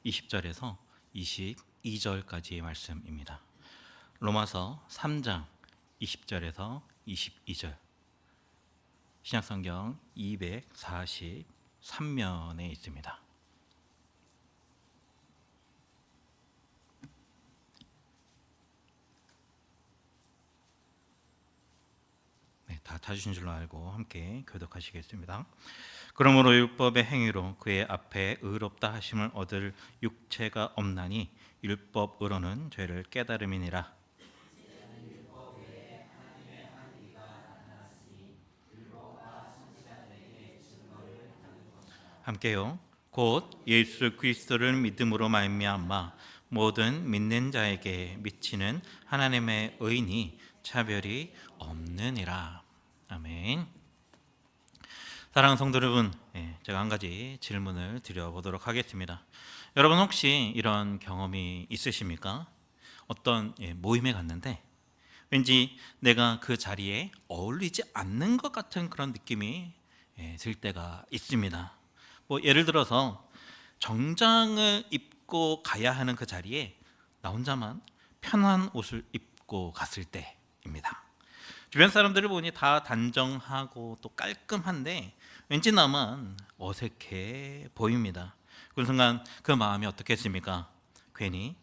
20절에서 22절까지의 말씀입니다. 로마서 3장 20절에서 22절, 신약성경 243면에 있습니다. 다 찾으신 줄로 알고 함께 교독하시겠습니다. 그러므로 율법의 행위로 그의 앞에 의롭다 하심을 얻을 육체가 없나니 율법으로는 죄를 깨달음이니라. 함께요. 곧 예수 그리스도를 믿음으로 말미암아 모든 믿는 자에게 미치는 하나님의 의인이 차별이 없느니라. 아멘. 사랑하는 성도 여러분, 제가 한 가지 질문을 드려보도록 하겠습니다. 여러분 혹시 이런 경험이 있으십니까? 어떤 모임에 갔는데 왠지 내가 그 자리에 어울리지 않는 것 같은 그런 느낌이 들 때가 있습니다. 예를 들어서 정장을 입고 가야 하는 그 자리에 나 혼자만 편한 옷을 입고 갔을 때입니다. 주변 사람들을 보니 다 단정하고 또 깔끔한데 왠지 나만 어색해 보입니다. 그 순간 그 마음이 어떻겠습니까? 괜히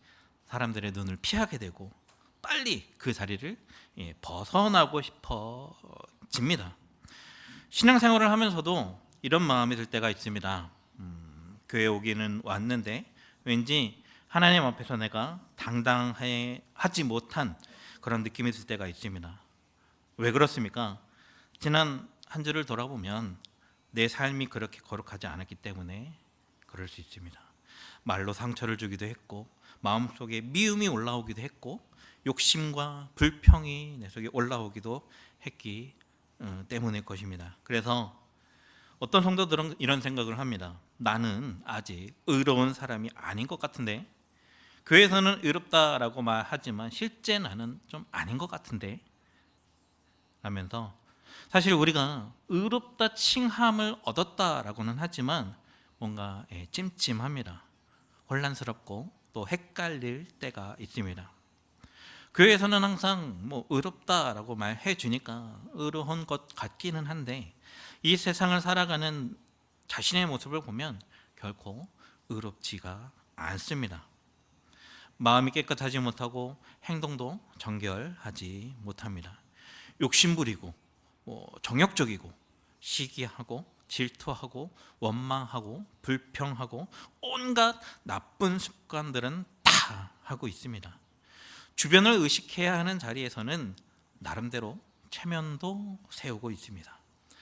사람들의 눈을 피하게 되고 빨리 그 자리를 벗어나고 싶어집니다. 신앙생활을 하면서도 이런 마음이 들 때가 있습니다. 교회 오기는 왔는데 왠지 하나님 앞에서 내가 당당하지 못한 그런 느낌이 들 때가 있습니다. 왜 그렇습니까? 지난 한 주를 돌아보면 내 삶이 그렇게 거룩하지 않았기 때문에 그럴 수 있습니다. 말로 상처를 주기도 했고 마음속에 미움이 올라오기도 했고 욕심과 불평이 내 속에 올라오기도 했기 때문일 것입니다. 그래서 어떤 성도들은 이런 생각을 합니다. 나는 아직 의로운 사람이 아닌 것 같은데, 교회에서는 의롭다라고 말하지만 실제 나는 좀 아닌 것 같은데 라면서, 사실 우리가 의롭다 칭함을 얻었다라고는 하지만 뭔가 찜찜합니다. 혼란스럽고 또 헷갈릴 때가 있습니다. 교회에서는 항상 의롭다라고 말해 주니까 의로운 것 같기는 한데 이 세상을 살아가는 자신의 모습을 보면 결코 의롭지가 않습니다. 마음이 깨끗하지 못하고 행동도 정결하지 못합니다. 욕심부리고 정욕적이고 시기하고 질투하고 원망하고 불평하고 온갖 나쁜 습관들은 다 하고 있습니다. 주변을 의식해야 하는 자리에서는 나름대로 체면도 세우고 있습니다.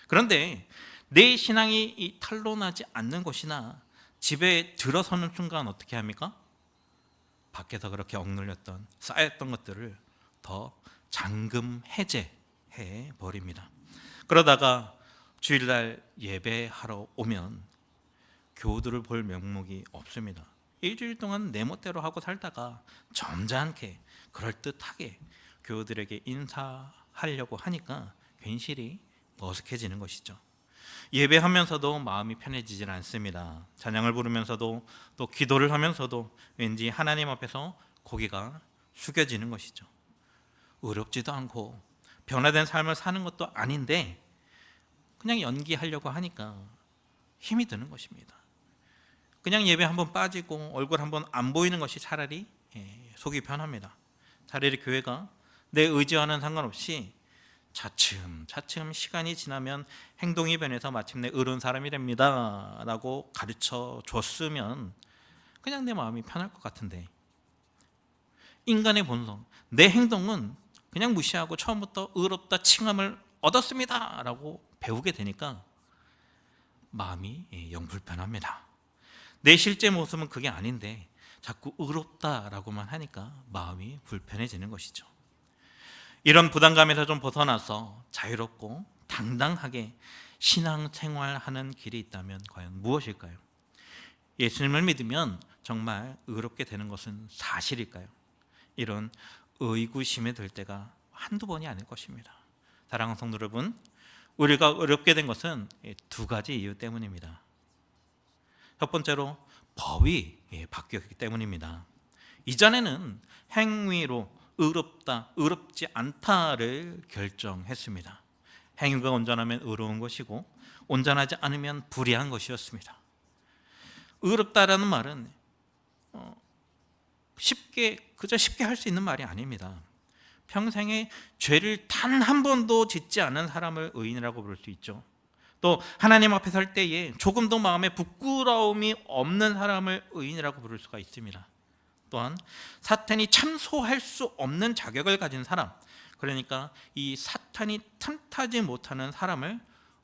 그런데 내 신앙이 탄로나지 않는 것이나 집에 들어서는 순간 어떻게 합니까? 밖에서 그렇게 억눌렸던 쌓였던 것들을 더 잠금 해제해 버립니다. 그러다가 주일날 예배하러 오면 교우들을 볼 명목이 없습니다. 일주일 동안 내 멋대로 하고 살다가 점잖게 그럴듯하게 교우들에게 인사하려고 하니까 괜시리 어색해지는 것이죠. 예배하면서도 마음이 편해지질 않습니다. 찬양을 부르면서도 또 기도를 하면서도 왠지 하나님 앞에서 고개가 숙여지는 것이죠. 의롭지도 않고 변화된 삶을 사는 것도 아닌데 그냥 연기하려고 하니까 힘이 드는 것입니다. 그냥 예배 한번 빠지고 얼굴 한번 안 보이는 것이 차라리 속이 편합니다. 차라리 교회가 내 의지와는 상관없이 차츰 시간이 지나면 행동이 변해서 마침내 의로운 사람이 됩니다 라고 가르쳐 줬으면 그냥 내 마음이 편할 것 같은데, 인간의 본성, 내 행동은 그냥 무시하고 처음부터 의롭다 칭함을 얻었습니다 라고 배우게 되니까 마음이 영 불편합니다. 내 실제 모습은 그게 아닌데 자꾸 의롭다라고만 하니까 마음이 불편해지는 것이죠. 이런 부담감에서 좀 벗어나서 자유롭고 당당하게 신앙생활하는 길이 있다면 과연 무엇일까요? 예수님을 믿으면 정말 의롭게 되는 것은 사실일까요? 이런 의구심에 들 때가 한두 번이 아닐 것입니다. 사랑하는 성도 여러분, 우리가 의롭게 된 것은 두 가지 이유 때문입니다. 첫 번째로 법이 바뀌었기 때문입니다. 이전에는 행위로 의롭다, 의롭지 않다를 결정했습니다. 행위가 온전하면 의로운 것이고 온전하지 않으면 불의한 것이었습니다. 의롭다라는 말은 그저 쉽게 할 수 있는 말이 아닙니다. 평생에 죄를 단 한 번도 짓지 않은 사람을 의인이라고 부를 수 있죠. 또 하나님 앞에 설 때에 조금도 마음에 부끄러움이 없는 사람을 의인이라고 부를 수가 있습니다. 또한 사탄이 참소할 수 없는 자격을 가진 사람, 그러니까 이 사탄이 틈타지 못하는 사람을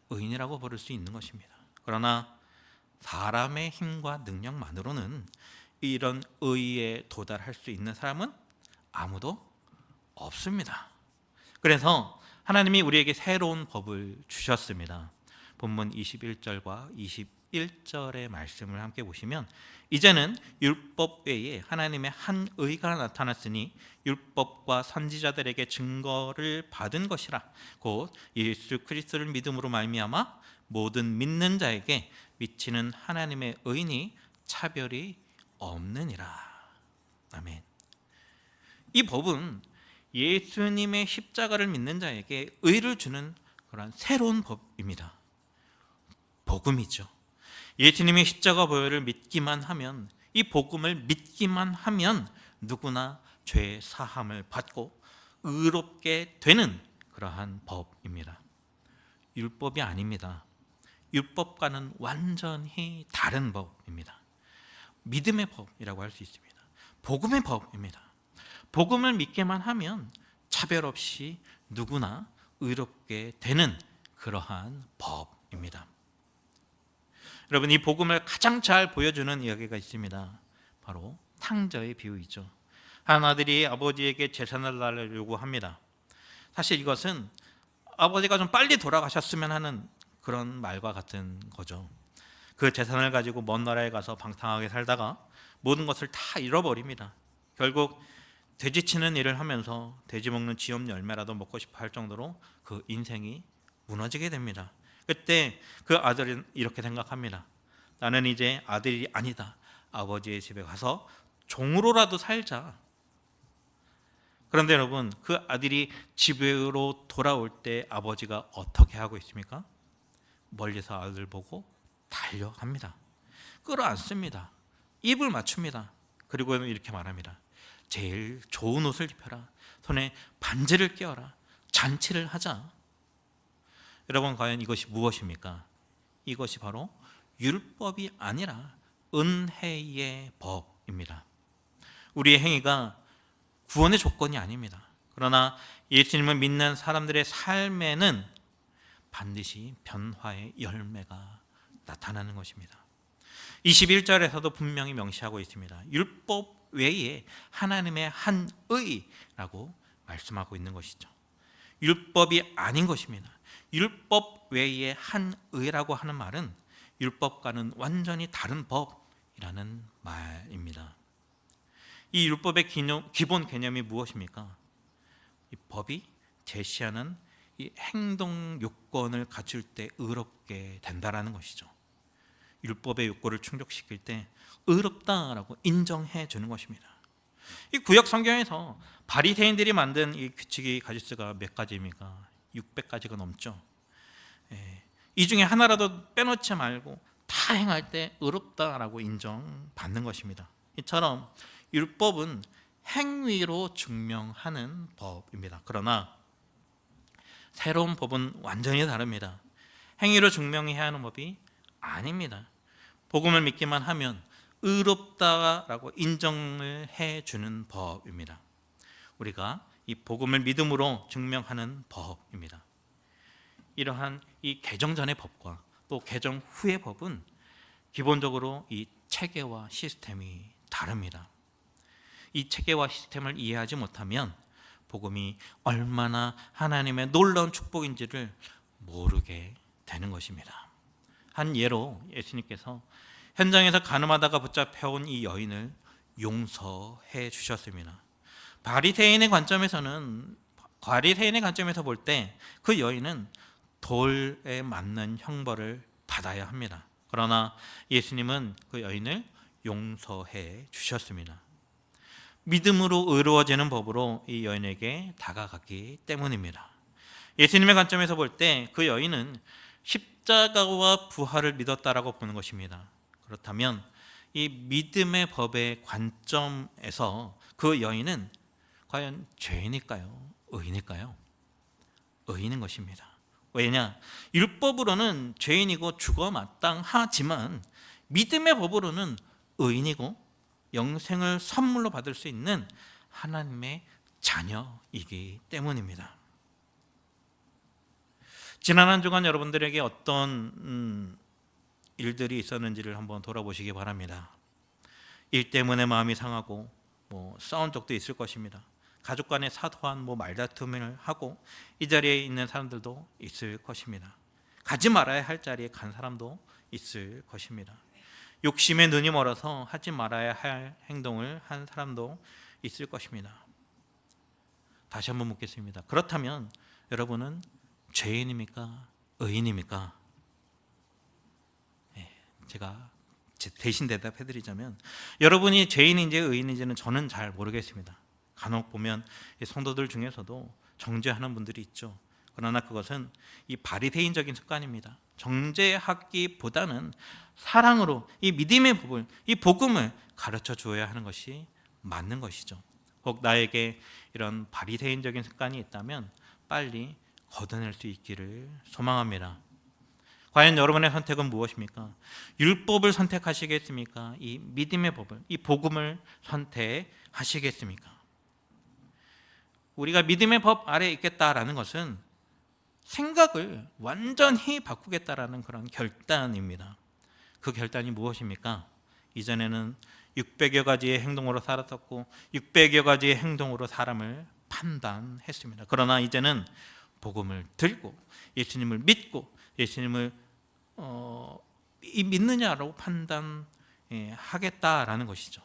의인이라고 부를 수 있는 것입니다. 그러나 사람의 힘과 능력만으로는 이런 의에 도달할 수 있는 사람은 아무도 없습니다. 그래서 하나님이 우리에게 새로운 법을 주셨습니다. 본문 21절과 21절의 말씀을 함께 보시면, 이제는 율법 외에 하나님의 한 의가 나타났으니 율법과 선지자들에게 증거를 받은 것이라. 곧 예수 그리스도를 믿음으로 말미암아 모든 믿는 자에게 미치는 하나님의 의니 차별이 없느니라. 아멘. 이 법은 예수님의 십자가를 믿는 자에게 의를 주는 그런 새로운 법입니다. 복음이죠. 예수님의 십자가 보혈을 믿기만 하면, 이 복음을 믿기만 하면 누구나 죄 사함을 받고 의롭게 되는 그러한 법입니다. 율법이 아닙니다. 율법과는 완전히 다른 법입니다. 믿음의 법이라고 할 수 있습니다. 복음의 법입니다. 복음을 믿기만 하면 차별 없이 누구나 의롭게 되는 그러한 법입니다. 여러분, 이 복음을 가장 잘 보여주는 이야기가 있습니다. 바로 탕자의 비유이죠. 한 아들이 아버지에게 재산을 달라고 합니다. 사실 이것은 아버지가 좀 빨리 돌아가셨으면 하는 그런 말과 같은 거죠. 그 재산을 가지고 먼 나라에 가서 방탕하게 살다가 모든 것을 다 잃어버립니다. 결국 돼지치는 일을 하면서 돼지 먹는 쥐염 열매라도 먹고 싶어 할 정도로 그 인생이 무너지게 됩니다. 그때 그 아들은 이렇게 생각합니다. 나는 이제 아들이 아니다. 아버지의 집에 가서 종으로라도 살자. 그런데 여러분, 그 아들이 집으로 돌아올 때 아버지가 어떻게 하고 있습니까? 멀리서 아들 보고 달려갑니다. 끌어안습니다. 입을 맞춥니다. 그리고 이렇게 말합니다. 제일 좋은 옷을 입혀라. 손에 반지를 끼워라. 잔치를 하자. 여러분, 과연 이것이 무엇입니까? 이것이 바로 율법이 아니라 은혜의 법입니다. 우리의 행위가 구원의 조건이 아닙니다. 그러나 예수님을 믿는 사람들의 삶에는 반드시 변화의 열매가 나타나는 것입니다. 21절에서도 분명히 명시하고 있습니다. 율법 외에 하나님의 한 의라고 말씀하고 있는 것이죠. 율법이 아닌 것입니다. 율법 외에 한 의라고 하는 말은 율법과는 완전히 다른 법이라는 말입니다. 이 율법의 기본 개념이 무엇입니까? 이 법이 제시하는 이 행동 요건을 갖출 때 의롭게 된다라는 것이죠. 율법의 요건을 충족시킬 때 의롭다라고 인정해 주는 것입니다. 이 구약 성경에서 바리새인들이 만든 이 규칙이 가지수가 몇 가지입니까? 600가지가 넘죠. 이 중에 하나라도 빼놓지 말고 다 행할 때 의롭다라고 인정받는 것입니다. 이처럼 율법은 행위로 증명하는 법입니다. 그러나 새로운 법은 완전히 다릅니다. 행위로 증명해야 하는 법이 아닙니다. 복음을 믿기만 하면 의롭다라고 인정을 해주는 법입니다. 우리가 이 복음을 믿음으로 증명하는 법입니다. 이러한 이 개정 전의 법과 또 개정 후의 법은 기본적으로 이 체계와 시스템이 다릅니다. 이 체계와 시스템을 이해하지 못하면 복음이 얼마나 하나님의 놀라운 축복인지를 모르게 되는 것입니다. 한 예로 예수님께서 현장에서 간음하다가 붙잡혀온 이 여인을 용서해 주셨습니다. 바리새인의 관점에서 볼 때 그 여인은 돌에 맞는 형벌을 받아야 합니다. 그러나 예수님은 그 여인을 용서해 주셨습니다. 믿음으로 의로워지는 법으로 이 여인에게 다가갔기 때문입니다. 예수님의 관점에서 볼 때 그 여인은 십자가와 부활을 믿었다라고 보는 것입니다. 그렇다면 이 믿음의 법의 관점에서 그 여인은 과연 죄인일까요? 의인일까요? 의인인 것입니다. 왜냐? 율법으로는 죄인이고 죽어 마땅하지만 믿음의 법으로는 의인이고 영생을 선물로 받을 수 있는 하나님의 자녀이기 때문입니다. 지난 한 주간 여러분들에게 어떤 일들이 있었는지를 한번 돌아보시기 바랍니다. 일 때문에 마음이 상하고 싸운 적도 있을 것입니다. 가족 간의 사소한 말다툼을 하고 이 자리에 있는 사람들도 있을 것입니다. 가지 말아야 할 자리에 간 사람도 있을 것입니다. 욕심에 눈이 멀어서 하지 말아야 할 행동을 한 사람도 있을 것입니다. 다시 한번 묻겠습니다. 그렇다면 여러분은 죄인입니까? 의인입니까? 제가 대신 대답해 드리자면 여러분이 죄인인지 의인인지는 저는 잘 모르겠습니다. 간혹 보면 성도들 중에서도 정죄하는 분들이 있죠. 그러나 그것은 이 바리새인적인 습관입니다. 정죄하기보다는 사랑으로 이 믿음의 법을, 이 복음을 가르쳐 주어야 하는 것이 맞는 것이죠. 혹 나에게 이런 바리새인적인 습관이 있다면 빨리 걷어낼 수 있기를 소망합니다. 과연 여러분의 선택은 무엇입니까? 율법을 선택하시겠습니까? 이 믿음의 법을, 이 복음을 선택하시겠습니까? 우리가 믿음의 법 아래에 있겠다라는 것은 생각을 완전히 바꾸겠다라는 그런 결단입니다. 그 결단이 무엇입니까? 이전에는 600여 가지의 행동으로 살았었고 600여 가지의 행동으로 사람을 판단했습니다. 그러나 이제는 복음을 들고 예수님을 믿고 예수님을 믿느냐로 판단하겠다라는 것이죠.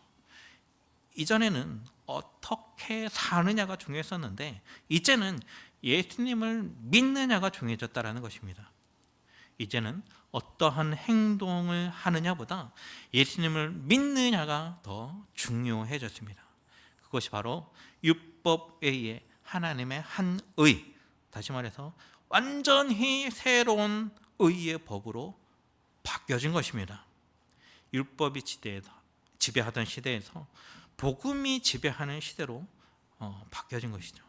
이전에는 어떻게 사느냐가 중요했었는데 이제는 예수님을 믿느냐가 중요해졌다라는 것입니다. 이제는 어떠한 행동을 하느냐보다 예수님을 믿느냐가 더 중요해졌습니다. 그것이 바로 율법에 의해 하나님의 한 의, 다시 말해서 완전히 새로운 의의 법으로 바뀌어진 것입니다. 율법이 지배하던 시대에서 복음이 지배하는 시대로 바뀌어진 것이죠.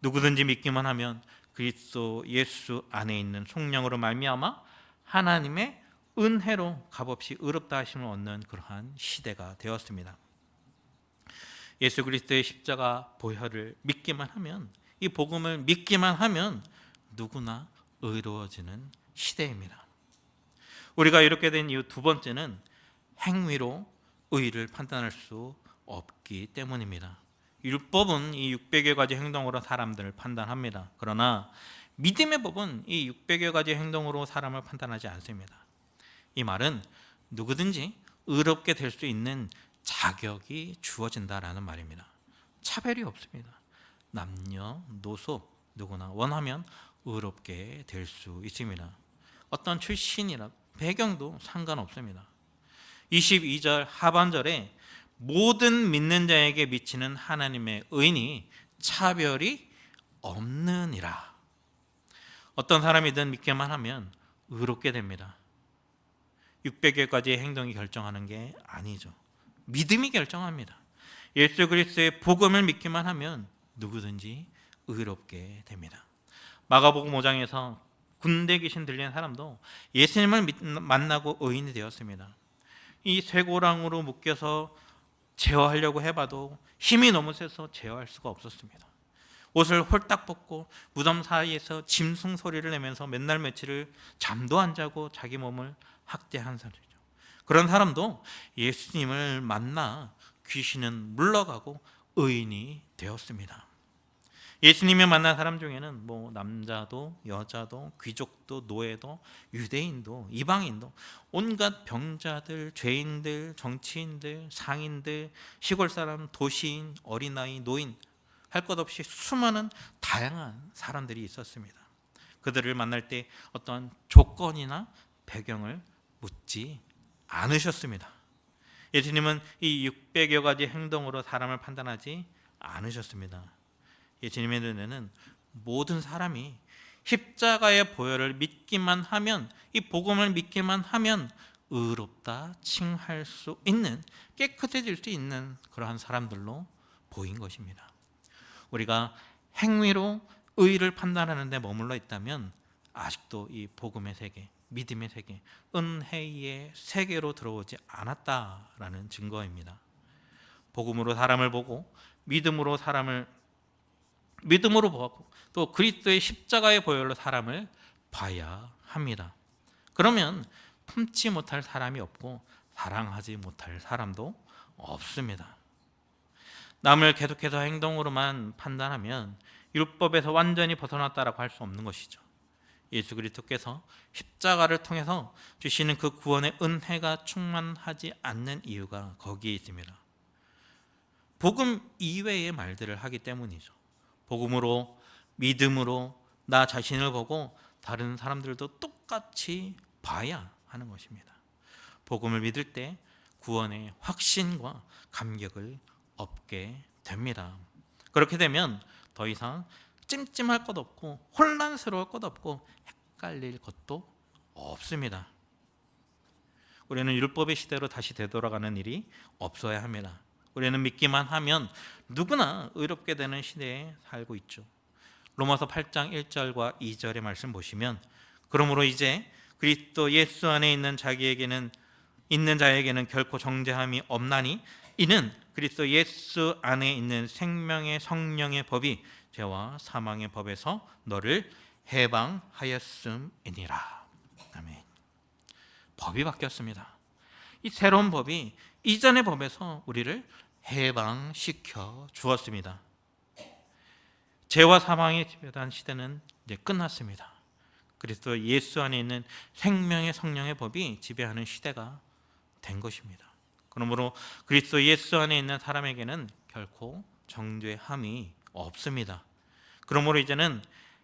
누구든지 믿기만 하면 그리스도 예수 안에 있는 성령으로 말미암아 하나님의 은혜로 값없이 의롭다 하심을 얻는 그러한 시대가 되었습니다. 예수 그리스도의 십자가 보혈을 믿기만 하면, 이 복음을 믿기만 하면 누구나 의로워지는 시대입니다. 우리가 이렇게 된 이유 두 번째는 행위로 의를 판단할 수 없기 때문입니다. 율법은 이 600여 가지 행동으로 사람들을 판단합니다. 그러나 믿음의 법은 이 600여 가지 행동으로 사람을 판단하지 않습니다. 이 말은 누구든지 의롭게 될 수 있는 자격이 주어진다라는 말입니다. 차별이 없습니다. 남녀노소 누구나 원하면 의롭게 될 수 있습니다. 어떤 출신이나 배경도 상관없습니다. 22절 하반절에 모든 믿는 자에게 미치는 하나님의 의인이 차별이 없느니라. 어떤 사람이든 믿기만 하면 의롭게 됩니다. 600여 가지의 행동이 결정하는 게 아니죠. 믿음이 결정합니다. 예수 그리스도의 복음을 믿기만 하면 누구든지 의롭게 됩니다. 마가복음 5장에서 군대 귀신 들린 사람도 예수님을 만나고 의인이 되었습니다. 이 쇠고랑으로 묶여서 제어하려고 해봐도 힘이 너무 세서 제어할 수가 없었습니다. 옷을 홀딱 벗고 무덤 사이에서 짐승 소리를 내면서 맨날 며칠을 잠도 안 자고 자기 몸을 학대한 사람이죠. 그런 사람도 예수님을 만나 귀신은 물러가고 의인이 되었습니다. 예수님을 만난 사람 중에는 남자도 여자도 귀족도 노예도 유대인도 이방인도 온갖 병자들, 죄인들, 정치인들, 상인들, 시골 사람, 도시인, 어린아이, 노인 할 것 없이 수많은 다양한 사람들이 있었습니다. 그들을 만날 때 어떤 조건이나 배경을 묻지 않으셨습니다. 예수님은 이 600여 가지 행동으로 사람을 판단하지 않으셨습니다. 예수님의 눈에는 모든 사람이 십자가의 보혈을 믿기만 하면, 이 복음을 믿기만 하면 의롭다 칭할 수 있는, 깨끗해질 수 있는 그러한 사람들로 보인 것입니다. 우리가 행위로 의를 판단하는 데 머물러 있다면 아직도 이 복음의 세계, 믿음의 세계, 은혜의 세계로 들어오지 않았다라는 증거입니다. 복음으로 사람을 보고 믿음으로 보고 또 그리스도의 십자가의 보혈로 사람을 봐야 합니다. 그러면 품지 못할 사람이 없고 사랑하지 못할 사람도 없습니다. 남을 계속해서 행동으로만 판단하면 율법에서 완전히 벗어났다라고 할 수 없는 것이죠. 예수 그리스도께서 십자가를 통해서 주시는 그 구원의 은혜가 충만하지 않는 이유가 거기에 있습니다. 복음 이외의 말들을 하기 때문이죠. 복음으로, 믿음으로 나 자신을 보고 다른 사람들도 똑같이 봐야 하는 것입니다. 복음을 믿을 때 구원의 확신과 감격을 얻게 됩니다. 그렇게 되면 더 이상 찜찜할 것 없고 혼란스러울 것 없고 헷갈릴 것도 없습니다. 우리는 율법의 시대로 다시 되돌아가는 일이 없어야 합니다. 우리는 믿기만 하면 누구나 의롭게 되는 시대에 살고 있죠. 로마서 8장 1절과 2절의 말씀 보시면, 그러므로 이제 그리스도 예수 안에 있는 자에게는 결코 정죄함이 없나니 이는 그리스도 예수 안에 있는 생명의 성령의 법이 죄와 사망의 법에서 너를 해방하였음이니라. 아멘. 법이 바뀌었습니다. 이 새로운 법이 이전의 법에서 우리를 해방시켜 주었습니다. 죄와 사망의 지배한 시대는 이제 끝났습니다. 그리스도 예수 안에 있는 생명의 성령의 법이 지배하는 시대가 된 것입니다. 그러므로 그리스도 예수 안에 있는 사람에게는 결코 정죄함이 없습니다. 그러므로 이제는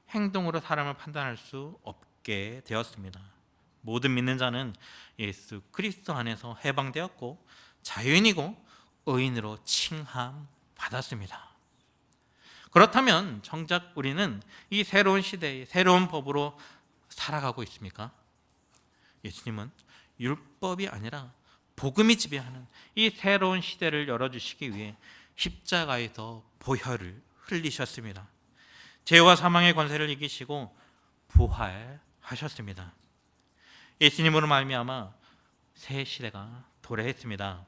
행동으로 사람을 판단할 수 없게 되었습니다. 모든 믿는 자는 예수 그리스도 안에서 해방되었고 자유인이고 의인으로 칭함받았습니다. 그렇다면 정작 우리는 이 새로운 시대의 새로운 법으로 살아가고 있습니까? 예수님은 율법이 아니라 복음이 지배하는 이 새로운 시대를 열어주시기 위해 십자가에서 보혈을 흘리셨습니다. 죄와 사망의 권세를 이기시고 부활하셨습니다. 예수님으로 말미암아 새 시대가 도래했습니다.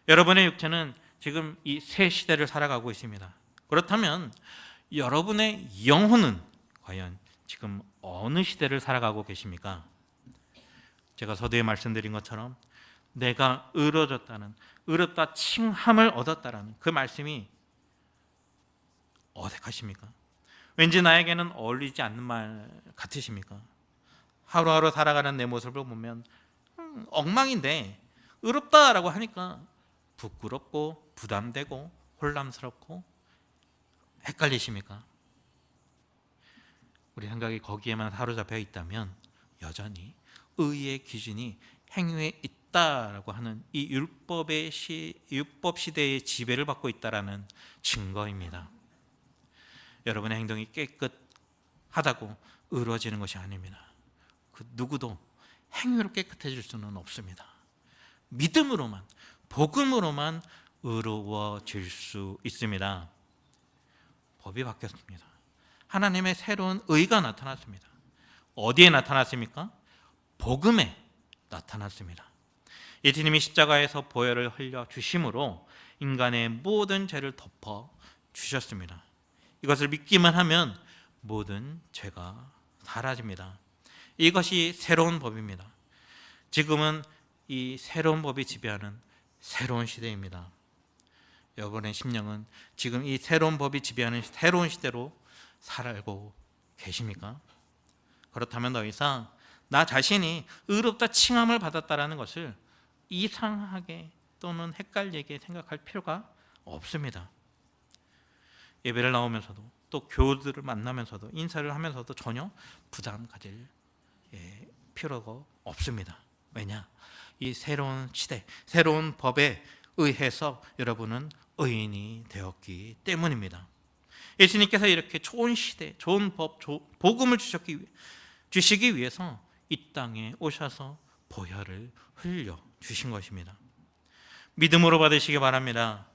여러분의 육체는 지금 이 새 시대를 살아가고 있습니다. 그렇다면 여러분의 영혼은 과연 지금 어느 시대를 살아가고 계십니까? 제가 서두에 말씀드린 것처럼 내가 의로워졌다는, 의롭다 칭함을 얻었다라는 그 말씀이 어색하십니까? 왠지 나에게는 어울리지 않는 말 같으십니까? 하루하루 살아가는 내 모습을 보면 엉망인데 의롭다라고 하니까 부끄럽고 부담되고 혼란스럽고 헷갈리십니까? 우리 생각이 거기에만 사로잡혀 있다면 여전히 의의 기준이 행위에 있다라고 하는 이 율법 시대의 지배를 받고 있다라는 증거입니다. 여러분의 행동이 깨끗하다고 의로워지는 것이 아닙니다. 그 누구도 행위로 깨끗해질 수는 없습니다. 믿음으로만, 복음으로만 의로워질 수 있습니다. 법이 바뀌었습니다. 하나님의 새로운 의가 나타났습니다. 어디에 나타났습니까? 복음에 나타났습니다. 예수님이 십자가에서 보혈을 흘려 주심으로 인간의 모든 죄를 덮어 주셨습니다. 이것을 믿기만 하면 모든 죄가 사라집니다. 이것이 새로운 법입니다. 지금은 이 새로운 법이 지배하는 새로운 시대입니다. 여러분의 심령은 지금 이 새로운 법이 지배하는 새로운 시대로 살고 계십니까? 그렇다면 더 이상 나 자신이 의롭다 칭함을 받았다라는 것을 이상하게 또는 헷갈리게 생각할 필요가 없습니다. 예배를 나오면서도 또 교우들을 만나면서도 인사를 하면서도 전혀 부담 가질 필요가 없습니다. 왜냐? 이 새로운 시대, 새로운 법에 의해서 여러분은 의인이 되었기 때문입니다. 예수님께서 이렇게 좋은 시대, 좋은 법, 복음을 주시기 위해서 이 땅에 오셔서 보혈을 흘려 주신 것입니다. 믿음으로 받으시기 바랍니다.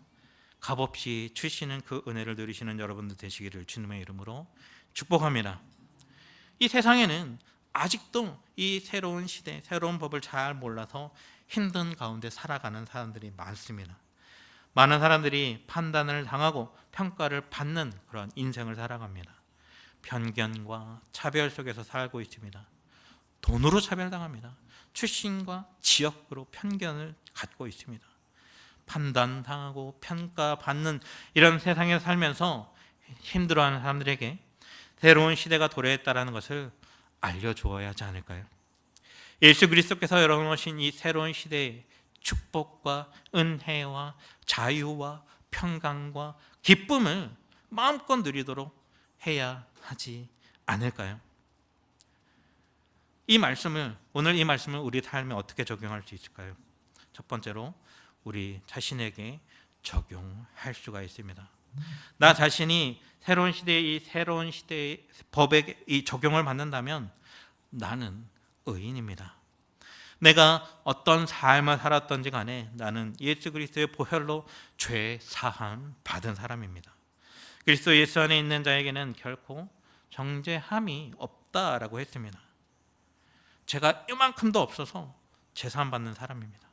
값없이 주시는 그 은혜를 누리시는 여러분들 되시기를 주님의 이름으로 축복합니다. 이 세상에는 아직도 이 새로운 시대, 새로운 법을 잘 몰라서 힘든 가운데 살아가는 사람들이 많습니다. 많은 사람들이 판단을 당하고 평가를 받는 그런 인생을 살아갑니다. 편견과 차별 속에서 살고 있습니다. 돈으로 차별당합니다. 출신과 지역으로 편견을 갖고 있습니다. 판단당하고 평가받는 이런 세상에 살면서 힘들어하는 사람들에게 새로운 시대가 도래했다는 것을 알려주어야 하지 않을까요? 예수 그리스도께서 열어놓으신 이 새로운 시대의 축복과 은혜와 자유와 평강과 기쁨을 마음껏 누리도록 해야 하지 않을까요? 오늘 이 말씀을 우리 삶에 어떻게 적용할 수 있을까요? 첫 번째로 우리 자신에게 적용할 수가 있습니다. 나 자신이 새로운 시대의 법에 이 적용을 받는다면 나는 의인입니다. 내가 어떤 삶을 살았던지 간에 나는 예수 그리스도의 보혈로 죄 사함 받은 사람입니다. 그리스도 예수 안에 있는 자에게는 결코 정죄함이 없다라고 했습니다. 제가 이만큼도 없어서 제사함 받는 사람입니다.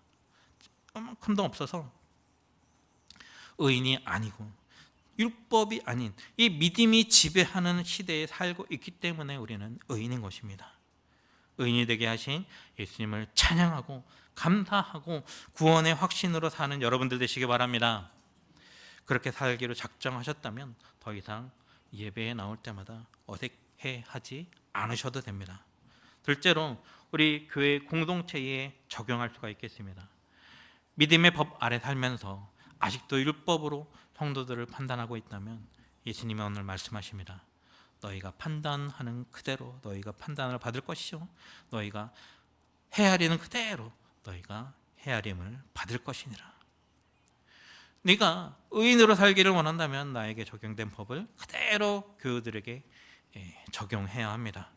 이만큼도 없어서 의인이 아니고 율법이 아닌 이 믿음이 지배하는 시대에 살고 있기 때문에 우리는 의인인 것입니다. 의인이 되게 하신 예수님을 찬양하고 감사하고 구원의 확신으로 사는 여러분들 되시기 바랍니다. 그렇게 살기로 작정하셨다면 더 이상 예배에 나올 때마다 어색해하지 않으셔도 됩니다. 둘째로 우리 교회 공동체에 적용할 수가 있겠습니다. 믿음의 법 아래 살면서 아직도 율법으로 성도들을 판단하고 있다면 예수님이 오늘 말씀하십니다. 너희가 판단하는 그대로 너희가 판단을 받을 것이요 너희가 헤아리는 그대로 너희가 헤아림을 받을 것이니라. 네가 의인으로 살기를 원한다면 나에게 적용된 법을 그대로 교우들에게 적용해야 합니다.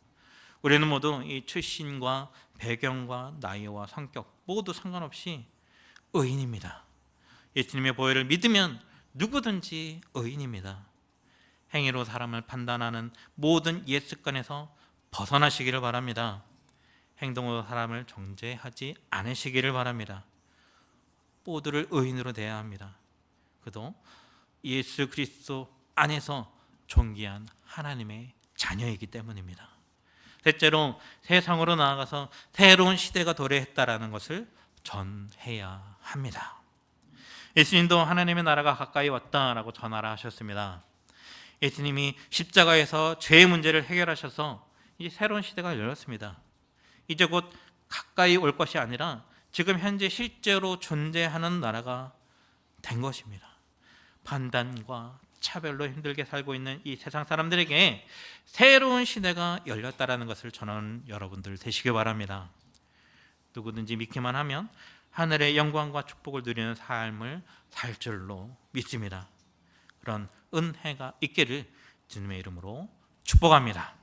우리는 모두 이 출신과 배경과 나이와 성격 모두 상관없이 의인입니다. 예수님의 보혈을 믿으면 누구든지 의인입니다. 행위로 사람을 판단하는 모든 옛 습관에서 벗어나시기를 바랍니다. 행동으로 사람을 정죄하지 않으시기를 바랍니다. 모두를 의인으로 대해야 합니다. 그도 예수 그리스도 안에서 존귀한 하나님의 자녀이기 때문입니다. 셋째로 세상으로 나아가서 새로운 시대가 도래했다라는 것을 전해야 합니다. 예수님도 하나님의 나라가 가까이 왔다라고 전하라 하셨습니다. 예수님이 십자가에서 죄의 문제를 해결하셔서 이 새로운 시대가 열렸습니다. 이제 곧 가까이 올 것이 아니라 지금 현재 실제로 존재하는 나라가 된 것입니다. 판단과 차별로 힘들게 살고 있는 이 세상 사람들에게 새로운 시대가 열렸다라는 것을 전하는 여러분들 되시기 바랍니다. 누구든지 믿기만 하면 하늘의 영광과 축복을 누리는 삶을 살 줄로 믿습니다. 그런 은혜가 있기를 주님의 이름으로 축복합니다.